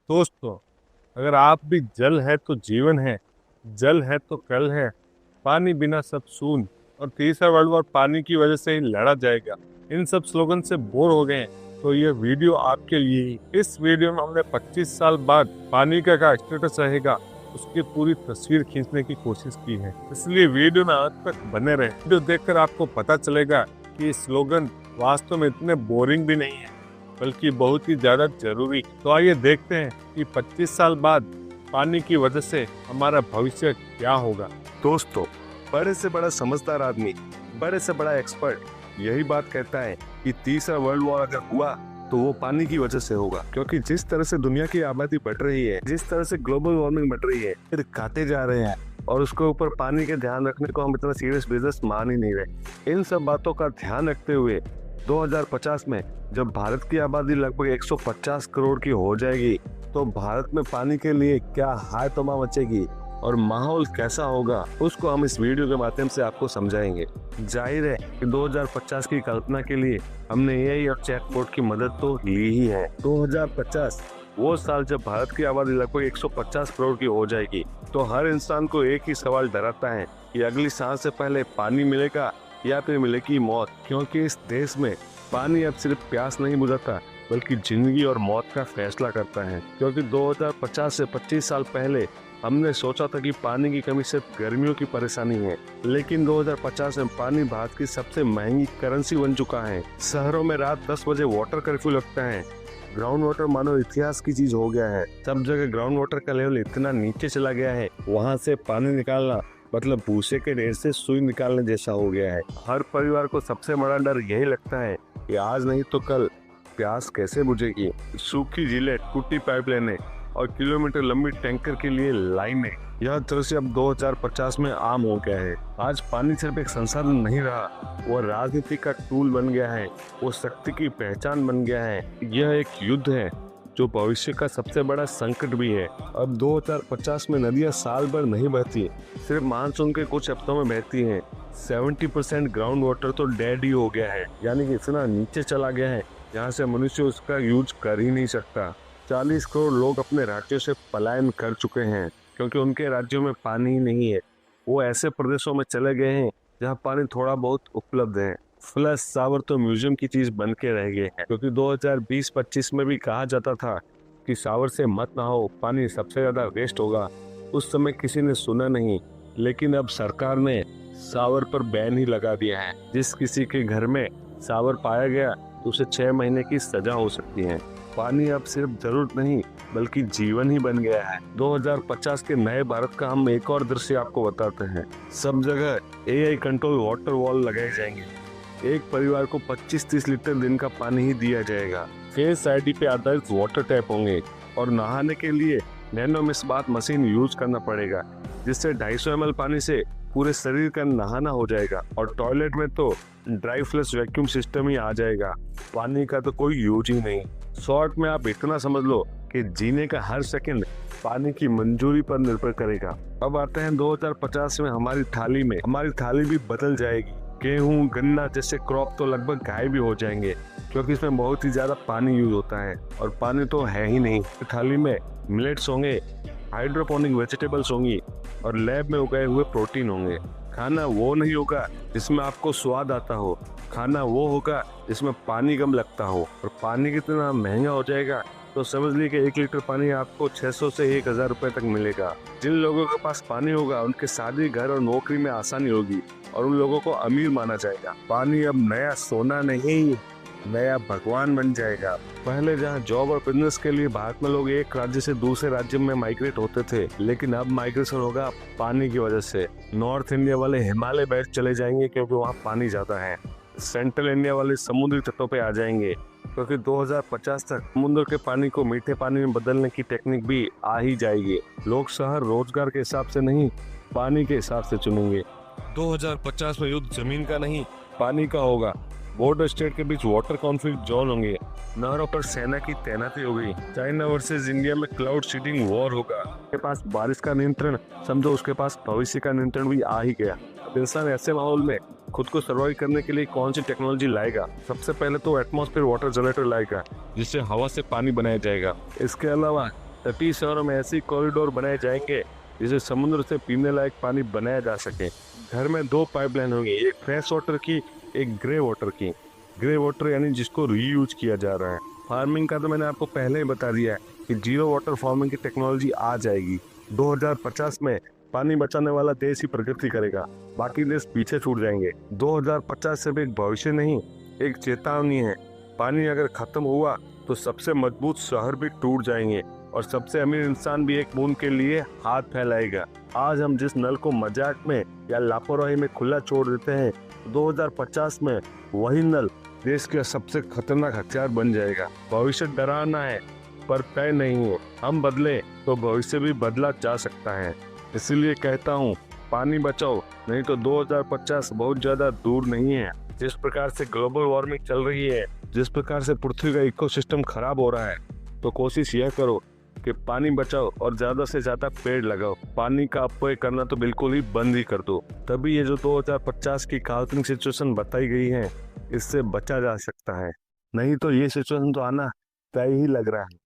दोस्तों, अगर आप भी जल है तो जीवन है, जल है तो कल है, पानी बिना सब सून और तीसरा वर्ल्ड वॉर पानी की वजह से ही लड़ा जाएगा, इन सब स्लोगन से बोर हो गए हैं तो ये वीडियो आपके लिए ही। इस वीडियो में हमने 25 साल बाद पानी का क्या स्टेटस रहेगा उसकी पूरी तस्वीर खींचने की कोशिश की है, इसलिए वीडियो में अंत तक बने रहे। वीडियो देखकर आपको पता चलेगा कि स्लोगन वास्तव में इतने बोरिंग भी नहीं है बल्कि बहुत ही ज्यादा जरूरी। तो आइए देखते हैं कि 25 साल बाद पानी की वजह से हमारा भविष्य क्या होगा। दोस्तों, बड़े से बड़ा समझदार आदमी, बड़े से बड़ा एक्सपर्ट यही बात कहता है कि तीसरा वर्ल्ड वॉर अगर हुआ तो वो पानी की वजह से होगा। क्योंकि जिस तरह से दुनिया की आबादी बढ़ रही है, जिस तरह से ग्लोबल वार्मिंग बढ़ रही है, फिर खाते जा रहे हैं और उसके ऊपर पानी के ध्यान रखने को हम इतना सीरियस बिजनेस मान ही नहीं रहे। इन सब बातों का ध्यान रखते हुए 2050 में जब भारत की आबादी लगभग 150 करोड़ की हो जाएगी तो भारत में पानी के लिए क्या हाय तौबा मचेगी और माहौल कैसा होगा, उसको हम इस वीडियो के माध्यम से आपको समझाएंगे। जाहिर है कि 2050 की कल्पना के लिए हमने एआई और चैटबॉट की मदद तो ली ही है। 2050 वो साल जब भारत की आबादी लगभग 150 करोड़ की हो जाएगी तो हर इंसान को एक ही सवाल डराता है कि अगली सांस से पहले पानी मिलेगा या फिर मिलेगी मौत। क्योंकि इस देश में पानी अब सिर्फ प्यास नहीं बुझाता बल्कि जिंदगी और मौत का फैसला करता है। क्योंकि 2050 से 25 साल पहले हमने सोचा था कि पानी की कमी सिर्फ गर्मियों की परेशानी है, लेकिन 2050 में पानी भारत की सबसे महंगी करेंसी बन चुका है। शहरों में रात 10 बजे वाटर कर्फ्यू लगता है। ग्राउंड वाटर मानो इतिहास की चीज हो गया है। सब जगह ग्राउंड वाटर का लेवल इतना नीचे चला गया है, वहाँ से पानी निकालना मतलब भूसे के ढेर से सुई निकालने जैसा हो गया है। हर परिवार को सबसे बड़ा डर यही लगता है कि आज नहीं तो कल प्यास कैसे बुझेगी। सूखी झीलें, टूटी पाइपलाइनें और किलोमीटर लंबी टैंकर के लिए लाइनें, यह दृश्य अब 2050 में आम हो गया है। आज पानी सिर्फ एक संसाधन नहीं रहा, वो राजनीति का टूल बन गया है, वो शक्ति की पहचान बन गया है। यह एक युद्ध है जो भविष्य का सबसे बड़ा संकट भी है। अब 2050 में नदियां साल भर नहीं बहती, सिर्फ मानसून के कुछ हफ्तों में बहती हैं। 70% ग्राउंड वाटर तो डेड ही हो गया है, यानी कि इतना नीचे चला गया है जहाँ से मनुष्य उसका यूज कर ही नहीं सकता। 40 करोड़ लोग अपने राज्यों से पलायन कर चुके हैं क्योंकि उनके राज्यों में पानी ही नहीं है। वो ऐसे प्रदेशों में चले गए हैं जहाँ पानी थोड़ा बहुत उपलब्ध है। फ्लश सावर तो म्यूजियम की चीज बन के रह गए हैं। क्योंकि 2020-25 में भी कहा जाता था कि सावर से मत नहाओ, पानी सबसे ज्यादा वेस्ट होगा। उस समय किसी ने सुना नहीं, लेकिन अब सरकार ने सावर पर बैन ही लगा दिया है। जिस किसी के घर में सावर पाया गया तो उसे 6 महीने की सजा हो सकती है। पानी अब सिर्फ जरूरत नहीं बल्कि जीवन ही बन गया है। 2050 के नए भारत का हम एक और दृश्य आपको बताते हैं। सब जगह एआई कंट्रोल वाटर वॉल लगाए जाएंगे। एक परिवार को 25-30 लीटर दिन का पानी ही दिया जाएगा। फेस आईडी पे आधारित वाटर टैप होंगे और नहाने के लिए नैनो मिसबात मशीन यूज करना पड़ेगा, जिससे 250 ml पानी से पूरे शरीर का नहाना हो जाएगा। और टॉयलेट में तो ड्राई फ्लश वैक्यूम सिस्टम ही आ जाएगा। पानी का तो कोई यूज ही नहीं। शॉर्ट में आप इतना समझ लो कि जीने का हर सेकंड पानी की मंजूरी पर निर्भर करेगा। अब आते हैं 2050 में हमारी थाली भी बदल जाएगी। गेहूं, गन्ना जैसे क्रॉप तो लगभग गायब भी हो जाएंगे क्योंकि इसमें बहुत ही ज्यादा पानी यूज होता है और पानी तो है ही नहीं। थाली में मिलेट्स होंगे, हाइड्रोपोनिक वेजिटेबल्स होंगी और लैब में उगाए हुए प्रोटीन होंगे। खाना वो नहीं होगा जिसमें आपको स्वाद आता हो, खाना वो होगा जिसमें पानी कम लगता हो। और पानी कितना महंगा हो जाएगा तो समझ लीजिए कि 1 लीटर पानी आपको 600 से 1000 रुपए तक मिलेगा। जिन लोगों के पास पानी होगा उनके शादी, घर और नौकरी में आसानी होगी और उन लोगों को अमीर माना जाएगा। पानी अब नया सोना नहीं, नया भगवान बन जाएगा। पहले जहाँ जॉब और बिजनेस के लिए भारत में लोग एक राज्य से दूसरे राज्य में माइग्रेट होते थे, लेकिन अब माइग्रेशन होगा पानी की वजह से। नॉर्थ इंडिया वाले हिमालय बेल्ट चले जाएंगे क्योंकि वहाँ पानी ज्यादा है। सेंट्रल इंडिया वाले समुद्री तटों पे आ जाएंगे क्योंकि 2050 तक समुद्र के पानी को मीठे पानी में बदलने की टेक्निक भी आ ही जाएगी। लोग शहर रोजगार के हिसाब से नहीं, पानी के हिसाब से चुनेंगे। 2050 में युद्ध जमीन का नहीं, पानी का होगा। बॉर्डर स्टेट के बीच वाटर कॉन्फ्लिक्ट जोन होंगे, नहरों पर सेना की तैनाती होगी। चाइना वर्सेस इंडिया में क्लाउड सीडिंग वॉर होगा। के पास बारिश का नियंत्रण समझो, उसके पास भविष्य का नियंत्रण भी आ ही गया। अब इंसान ऐसे माहौल में खुद को सर्वाइव करने के लिए कौन सी टेक्नोलॉजी लाएगा? सबसे पहले तो एटमॉस्फेयर वाटर जनरेटर लाएगा, जिससे हवा से पानी बनाया जाएगा। इसके अलावा तटीय शहरों में ऐसे कॉरिडोर बनाए जाएंगे जिसे समुद्र से पीने लायक पानी बनाया जा सके। घर में 2 पाइपलाइन होंगी, एक फ्रेश वाटर की, एक ग्रे वाटर की। ग्रे वाटर यानी जिसको रीयूज किया जा रहा है। फार्मिंग का तो मैंने आपको पहले ही बता दिया है कि जीरो वाटर फार्मिंग की टेक्नोलॉजी आ जाएगी। 2050 में पानी बचाने वाला देश ही प्रगति करेगा, बाकी देश पीछे छूट जाएंगे। 2050 सिर्फ एक भविष्य नहीं, एक चेतावनी है। पानी अगर खत्म हुआ तो सबसे मजबूत शहर भी टूट जाएंगे और सबसे अमीर इंसान भी एक बूंद के लिए हाथ फैलाएगा। आज हम जिस नल को मजाक में या लापरवाही में खुला छोड़ देते हैं, 2050 में वही नल देश का सबसे खतरनाक हथियार बन जाएगा। भविष्य डरावना है पर तय नहीं है। हम बदले तो भविष्य भी बदला जा सकता है। इसीलिए कहता हूँ, पानी बचाओ, नहीं तो 2050 बहुत ज्यादा दूर नहीं है। जिस प्रकार से ग्लोबल वार्मिंग चल रही है, जिस प्रकार से पृथ्वी का इकोसिस्टम खराब हो रहा है, तो कोशिश यह करो कि पानी बचाओ और ज्यादा से ज्यादा पेड़ लगाओ। पानी का अपव्यय करना तो बिल्कुल ही बंद ही कर दो। तभी ये जो 2050 की काल्पनिक सिचुएशन बताई गई है, इससे बचा जा सकता है। नहीं तो ये सिचुएशन तो आना तय ही लग रहा है।